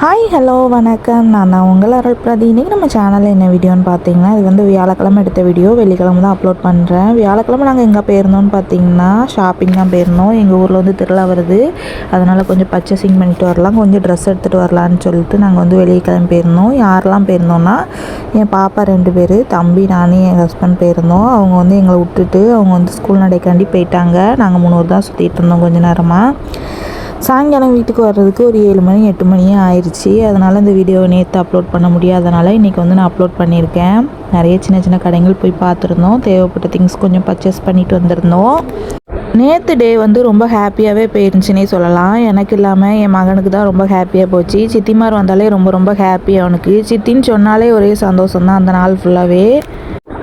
Hi hello வணக்கம். நான் உங்கள் அருள் பிரதி. இன்றைக்கி நம்ம சேனலில் என்ன வீடியோன்னு பார்த்தீங்கன்னா, இது வந்து வியாழக்கிழமை எடுத்த வீடியோ. வெள்ளிக்கிழமை தான் அப்லோட் பண்ணுறேன். வியாழக்கிழமை நாங்கள் எங்கே போயிருந்தோம்னு பார்த்தீங்கன்னா, ஷாப்பிங் தான் போயிருந்தோம். எங்கள் ஊரில் வந்து திருவிழா வருது, அதனால் கொஞ்சம் பர்ச்சேசிங் பண்ணிட்டு வரலாம், கொஞ்சம் ட்ரெஸ் எடுத்துகிட்டு வரலான்னு சொல்லிட்டு நாங்கள் வந்து வெளியே கிளம்பி போயிருந்தோம். யாரெல்லாம் போயிருந்தோன்னா, என் பாப்பா 2 பேர், தம்பி, நான், என் ஹஸ்பண்ட் போயிருந்தோம். அவங்க வந்து எங்களை விட்டுட்டு அவங்க வந்து ஸ்கூல் நடைக்காண்டி போயிட்டாங்க. நாங்கள் 3 ஊர் தான் சுற்றிட்டு இருந்தோம் கொஞ்சம் நேரமாக. சாயங்காலம் வீட்டுக்கு வர்றதுக்கு ஒரு 7 மணி 8 மணியே ஆயிடுச்சு. அதனால் இந்த வீடியோவை நேற்று அப்லோட் பண்ண முடியாதனால இன்றைக்கி வந்து நான் அப்லோட் பண்ணியிருக்கேன். நிறைய சின்ன சின்ன கடைகள் போய் பார்த்துருந்தோம். தேவைப்பட்ட திங்ஸ் கொஞ்சம் பர்ச்சேஸ் பண்ணிட்டு வந்திருந்தோம். நேற்று டே வந்து ரொம்ப ஹாப்பியாகவே போயிருந்துச்சுன்னே சொல்லலாம். எனக்கு இல்லாமல் என் மகனுக்கு தான் ரொம்ப ஹாப்பியாக போச்சு. சித்திமார் வந்தாலே ரொம்ப ரொம்ப ஹாப்பி அவனுக்கு. சித்தின்னு சொன்னாலே ஒரே சந்தோஷம் தான் அந்த நாள் ஃபுல்லாகவே.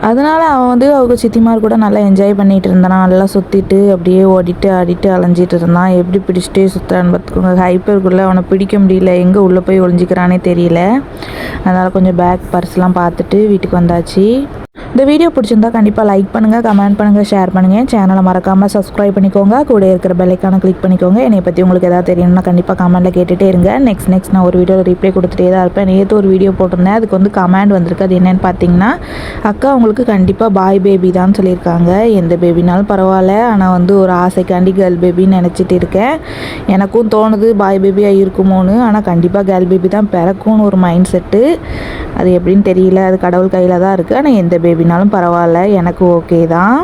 அதனால் அவன் வந்து அவங்க சித்திமார் கூட நல்லா என்ஜாய் பண்ணிகிட்டு இருந்தான். நல்லா சுற்றிட்டு அப்படியே ஓடிட்டு ஆடிட்டு அலைஞ்சிட்டு இருந்தான். எப்படி பிடிச்சிட்டே சுற்றுறான்னு பார்த்துக்கோங்க. ஹைப்பருக்குள்ளே அவனை பிடிக்க முடியல, எங்கே உள்ளே போய் ஒளிஞ்சிக்கிறானே தெரியல. அதனால் கொஞ்சம் பேக் பர்ஸ்லாம் பார்த்துட்டு வீட்டுக்கு வந்தாச்சு. இந்த வீடியோ பிடிச்சிருந்தா கண்டிப்பாக லைக் பண்ணுங்கள், கமெண்ட் பண்ணுங்கள், ஷேர் பண்ணுங்கள். சேனலை மறக்காமல் சப்ஸ்கிரைப் பண்ணிக்கோங்க. கூட இருக்கிற பெல்லைக்கான கிளிக் பண்ணிக்கோங்க. என்னை பற்றி உங்களுக்கு எதாவது தெரியணும்னா கண்டிப்பாக கமெண்ட்டில் கேட்டுகிட்டே இருங்க. நெக்ஸ்ட் நான் ஒரு வீடியோவில் ரிப்ளை கொடுத்துட்டே தான் இருப்பேன். நேற்று ஒரு வீடியோ போட்டிருந்தேன், அதுக்கு வந்து கமெண்ட் வந்திருக்கு. அது என்னென்னு பார்த்தீங்கன்னா, அக்கா உங்களுக்கு கண்டிப்பாக பாய் பேபி தான் சொல்லியிருக்காங்க. எந்த பேபினாலும் பரவாயில்ல, ஆனால் வந்து ஒரு ஆசைக்காண்டி கேர்ள் பேபின்னு நினச்சிட்டு இருக்கேன். எனக்கும் தோணுது பாய் பேபியாக இருக்குமோன்னு. ஆனால் கண்டிப்பாக கேர்ள் பேபி தான் பிறக்கும்னு ஒரு மைண்ட் செட்டு. அது எப்படின்னு தெரியல, அது கடவுள் கையில் தான் இருக்குது. ஆனால் எந்த பேபினாலும் பரவாயில்ல, எனக்கு ஓகே தான்.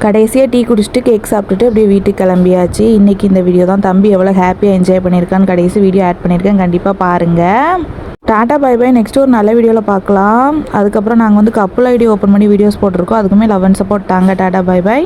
கடைசியாக டீ குடிச்சிட்டு கேக் சாப்பிட்டுட்டு அப்படியே வீட்டுக்கு கிளம்பியாச்சு. இன்றைக்கி இந்த வீடியோ தான். தம்பி எவ்வளோ ஹாப்பியாக என்ஜாய் பண்ணியிருக்கான்னு கடைசி வீடியோ ஆட் பண்ணியிருக்கேன், கண்டிப்பாக பாருங்கள். Tata bye by. நெக்ஸ்ட் ஒரு நல்ல வீடியோவில் பார்க்கலாம். அதுக்கப்புறம் நாங்கள் வந்து கப்புள் ஐடி ஓப்பன் பண்ணி வீடியோஸ் போட்டிருக்கோம். அதுக்குமே லவ் அண்ட் சப்போர்ட் தாங்க. Tata bye by.